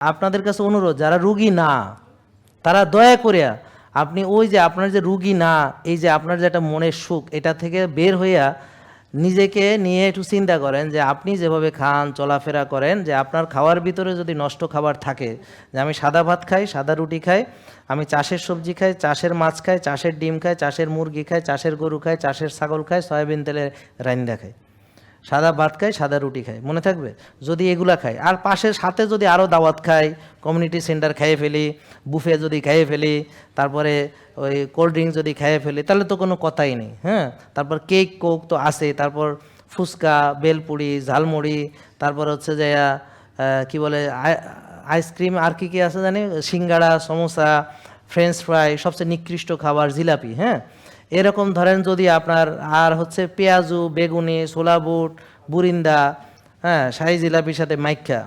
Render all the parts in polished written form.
আপনাদের কাছে অনুরোধ, যারা রুগী না তারা দয়া করে আপনি ওই যে আপনার যে রুগী না, এই যে আপনার যে একটা মনের সুখ, এটা থেকে বের হইয়া নিজেকে নিয়ে একটু চিন্তা করেন যে আপনি যেভাবে খান চলাফেরা করেন, যে আপনার খাওয়ার ভিতরে যদি নষ্ট খাবার থাকে, যে আমি সাদা ভাত খাই, সাদা রুটি খাই, আমি চাষের সবজি খাই, চাষের মাছ খাই, চাষের ডিম খাই, চাষের মুরগি খাই, চাষের গরু খাই, চাষের ছাগল খাই, সয়াবিন তেলের রাইন্দা খাই, সাদা ভাত খাই, সাদা রুটি খাই, মনে থাকবে? যদি এগুলা খাই আর পাশের সাথে যদি আরও দাওয়াত খাই, কমিউনিটি সেন্টার খাইয়ে ফেলি, বুফে যদি খাইয়ে ফেলি, তারপরে ওই কোল্ড ড্রিঙ্কস যদি খাইয়ে ফেলি, তাহলে তো কোনো কথাই নেই। হ্যাঁ, তারপর কেক কোক তো আছে, তারপর ফুচকা, বেলপুরি, ঝালমুড়ি, তারপর হচ্ছে যে কি বলে আইসক্রিম, আর কি আছে জানি, সিঙ্গাড়া, সমোসা, ফ্রেঞ্চ ফ্রাই, সবচেয়ে নিকৃষ্ট খাবার জিলাপি। হ্যাঁ, এরকম ধরেন যদি আপনার আর হচ্ছে পেঁয়াজু, বেগুনি, ছোলা বুট, বুরিন্দা, হ্যাঁ, শাহি জিলাপির সাথে মাইখা,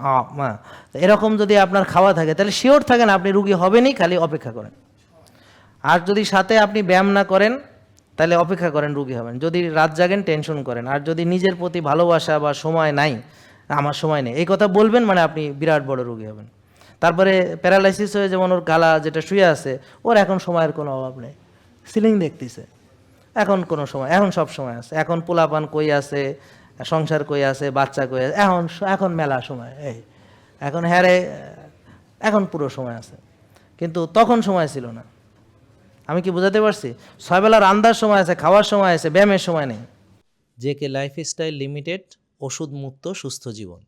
এরকম যদি আপনার খাওয়া থাকে, তাহলে শিওর থাকেন আপনি রুগী হবেনই, খালি অপেক্ষা করেন। আর যদি সাথে আপনি ব্যায়াম না করেন, তাহলে অপেক্ষা করেন রুগী হবেন। যদি রাত জাগেন, টেনশন করেন, আর যদি নিজের প্রতি ভালোবাসা বা সময় নাই, আমার সময় নেই এই কথা বলবেন, মানে আপনি বিরাট বড় রুগী হবেন। তারপরে প্যারালাইসিস হয়ে যেমন ওর গালা যেটা শুয়ে আছে, ওর এখন সময়ের কোনো অভাব নেই, সিলিং দেখতেছে, এখন কোনো সময়, এখন সব সময় আছে, এখন পোলাপান কই আছে, সংসার কই আছে, বাচ্চা কই আছে, এখন এখন মেলা সময়, এই এখন হ্যারে, এখন পুরো সময় আছে, কিন্তু তখন সময় ছিল না। আমি কি বোঝাতে পারছি? 6 বেলা রান্নার সময় আছে, খাওয়ার সময় আছে, ব্যায়ামের সময় নেই। জেকে লাইফস্টাইল লিমিটেড, ওষুধ মুক্ত সুস্থ জীবন।